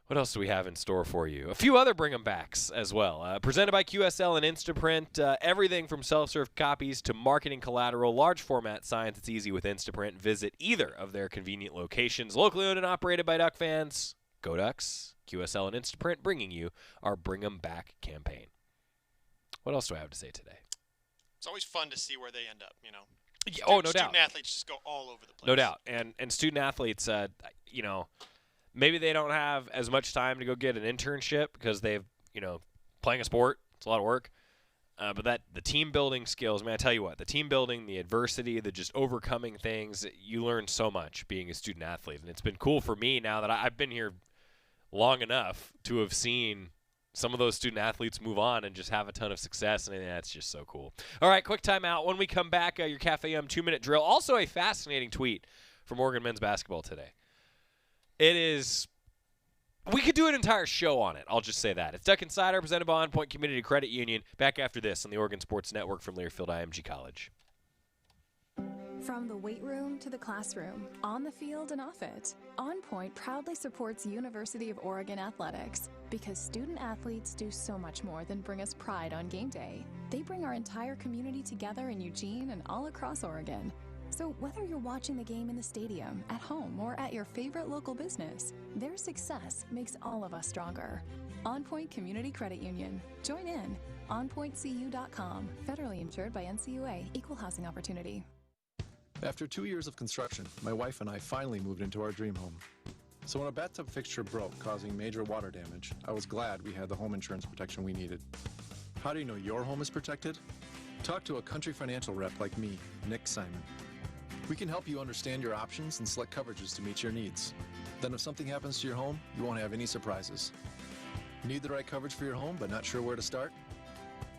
What else do we have in store for you? A few other Bring 'Em Backs as well. Presented by QSL and Instaprint. Everything from self-serve copies to marketing collateral. Large format signs. It's easy with Instaprint. Visit either of their convenient locations. Locally owned and operated by Duck fans. Go Ducks. QSL and Instaprint bringing you our Bring 'Em Back campaign. What else do I have to say today? It's always fun to see where they end up, you know. Yeah, no doubt. Student athletes just go all over the place. No doubt. And student athletes, maybe they don't have as much time to go get an internship because they've, playing a sport, it's a lot of work. But the team building skills, man, I tell you what, the team building, the adversity, the just overcoming things, you learn so much being a student athlete. And it's been cool for me now that I've been here long enough to have seen some of those student athletes move on and just have a ton of success, and that's just so cool. All right, quick timeout. When we come back, your Cafe 2-minute drill. Also a fascinating tweet from Oregon men's basketball today. We could do an entire show on it. I'll just say that. It's Duck Insider, presented by On Point Community Credit Union. Back after this on the Oregon Sports Network from Learfield IMG College. From the weight room to the classroom, on the field and off it, On Point proudly supports University of Oregon athletics because student athletes do so much more than bring us pride on game day. They bring our entire community together in Eugene and all across Oregon. So whether you're watching the game in the stadium, at home, or at your favorite local business, their success makes all of us stronger. On Point Community Credit Union. Join in. OnPointCU.com. Federally insured by NCUA. Equal housing opportunity. After 2 years of construction, my wife and I finally moved into our dream home. So when a bathtub fixture broke, causing major water damage, I was glad we had the home insurance protection we needed. How do you know your home is protected? Talk to a country financial rep like me, Nick Simon. We can help you understand your options and select coverages to meet your needs. Then if something happens to your home, you won't have any surprises. Need the right coverage for your home but not sure where to start?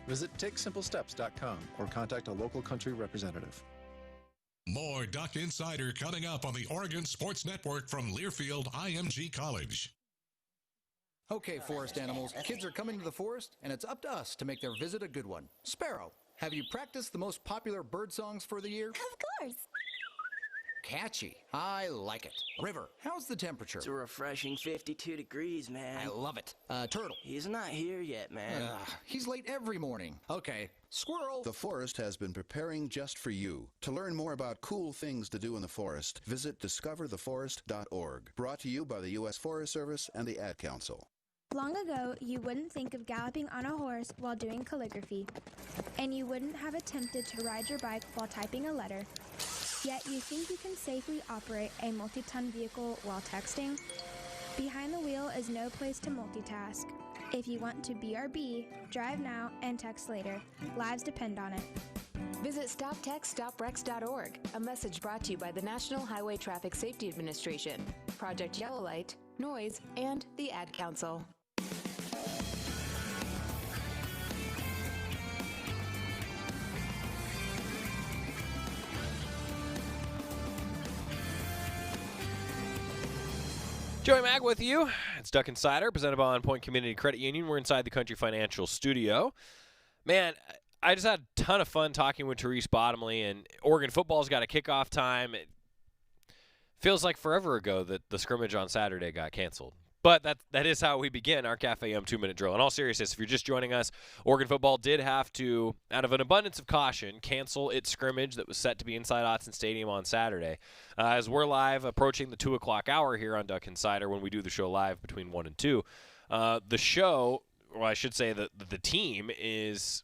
Visit TakeSimpleSteps.com or contact a local country representative. More Duck Insider coming up on the Oregon Sports Network from Learfield IMG College. Okay, forest animals, kids are coming to the forest, and it's up to us to make their visit a good one. Sparrow, have you practiced the most popular bird songs for the year? Of course. Catchy. I like it. River, how's the temperature? It's a refreshing 52 degrees, man. I love it. Turtle. He's not here yet, man. He's late every morning. Okay. Squirrel. The forest has been preparing just for you. To learn more about cool things to do in the forest, visit discovertheforest.org. Brought to you by the U.S. Forest Service and the Ad Council. Long ago, you wouldn't think of galloping on a horse while doing calligraphy. And you wouldn't have attempted to ride your bike while typing a letter. Yet you think you can safely operate a multi-ton vehicle while texting? Behind the wheel is no place to multitask. If you want to BRB, drive now and text later. Lives depend on it. Visit StopTextStopWrecks.org, a message brought to you by the National Highway Traffic Safety Administration, Project Yellow Light, Noise, and the Ad Council. Joey Mag with you. It's Duck Insider, presented by On Point Community Credit Union. We're inside the Country Financial Studio. Man, I just had a ton of fun talking with Therese Bottomley, and Oregon football's got a kickoff time. It feels like forever ago that the scrimmage on Saturday got canceled. But that is how we begin our Cafe 2-minute drill. In all seriousness, if you're just joining us, Oregon football did have to, out of an abundance of caution, cancel its scrimmage that was set to be inside Autzen Stadium on Saturday. As we're live approaching the 2 o'clock hour here on Duck Insider when we do the show live between 1 and 2, the show, or I should say the team, is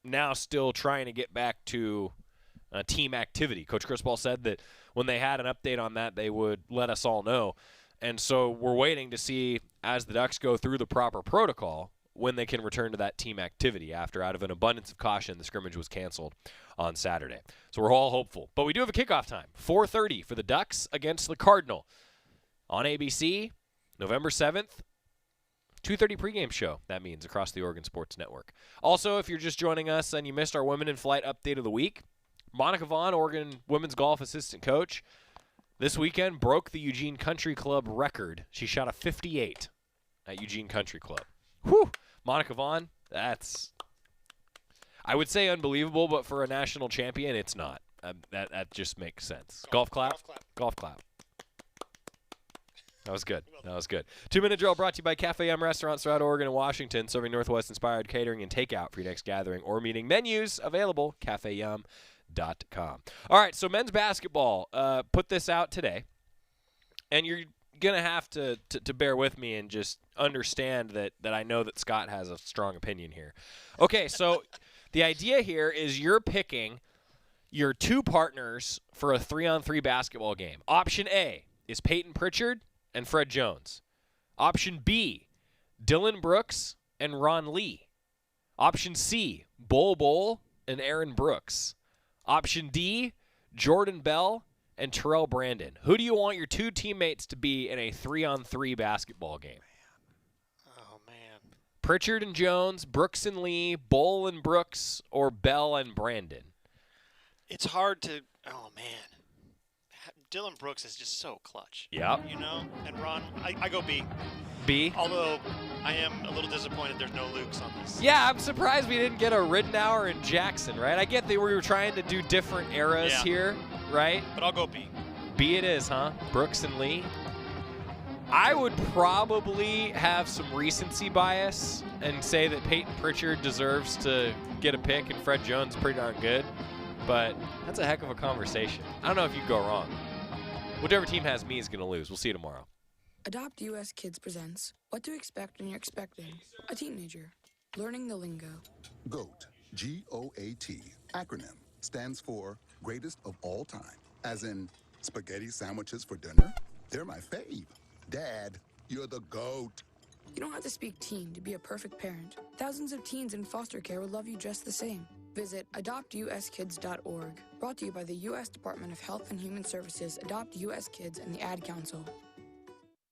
now still trying to get back to team activity. Coach Cristobal said that when they had an update on that, they would let us all know. And so we're waiting to see, as the Ducks go through the proper protocol, when they can return to that team activity after, out of an abundance of caution, the scrimmage was canceled on Saturday. So we're all hopeful. But we do have a kickoff time, 4:30 for the Ducks against the Cardinal on ABC, November 7th. 2:30 pregame show, that means, across the Oregon Sports Network. Also, if you're just joining us and you missed our Women in Flight update of the week, Monica Vaughn, Oregon women's golf assistant coach, this weekend broke the Eugene Country Club record. She shot a 58 at Eugene Country Club. Whew! Monica Vaughn, that's, I would say, unbelievable, but for a national champion, it's not. That just makes sense. Golf clap? Golf clap. That was good. That was good. 2-minute drill brought to you by Cafe Yum restaurants throughout Oregon and Washington, serving Northwest-inspired catering and takeout for your next gathering or meeting. Menus available, cafeyum.com. All right, so men's basketball put this out today, and you're going to have to bear with me and just understand that I know that Scott has a strong opinion here. Okay, so the idea here is you're picking your two partners for a 3-on-3 basketball game. Option A is Peyton Pritchard and Fred Jones. Option B, Dylan Brooks and Ron Lee. Option C, Bol and Aaron Brooks. Option D, Jordan Bell and Terrell Brandon. Who do you want your two teammates to be in a 3-on-3 basketball game? Oh, man. Pritchard and Jones, Brooks and Lee, Bol and Brooks, or Bell and Brandon? It's hard to, oh, man. Dylan Brooks is just so clutch. Yeah. You know? And Ron, I go B. B? Although I am a little disappointed there's no Lukes on this. Yeah, I'm surprised we didn't get a Ridenour and Jackson, right? I get that we were trying to do different eras here, right? But I'll go B. B it is, huh? Brooks and Lee. I would probably have some recency bias and say that Peyton Pritchard deserves to get a pick and Fred Jones is pretty darn good. But that's a heck of a conversation. I don't know if you go wrong. Whichever team has me is going to lose. We'll see you tomorrow. Adopt US Kids presents What to Expect When You're Expecting a Teenager. Learning the lingo. GOAT, G-O-A-T, acronym, stands for Greatest of All Time. As in, spaghetti sandwiches for dinner? They're my fave. Dad, you're the GOAT. You don't have to speak teen to be a perfect parent. Thousands of teens in foster care will love you just the same. Visit adoptuskids.org. Brought to you by the U.S. Department of Health and Human Services, Adopt U.S. Kids, and the Ad Council.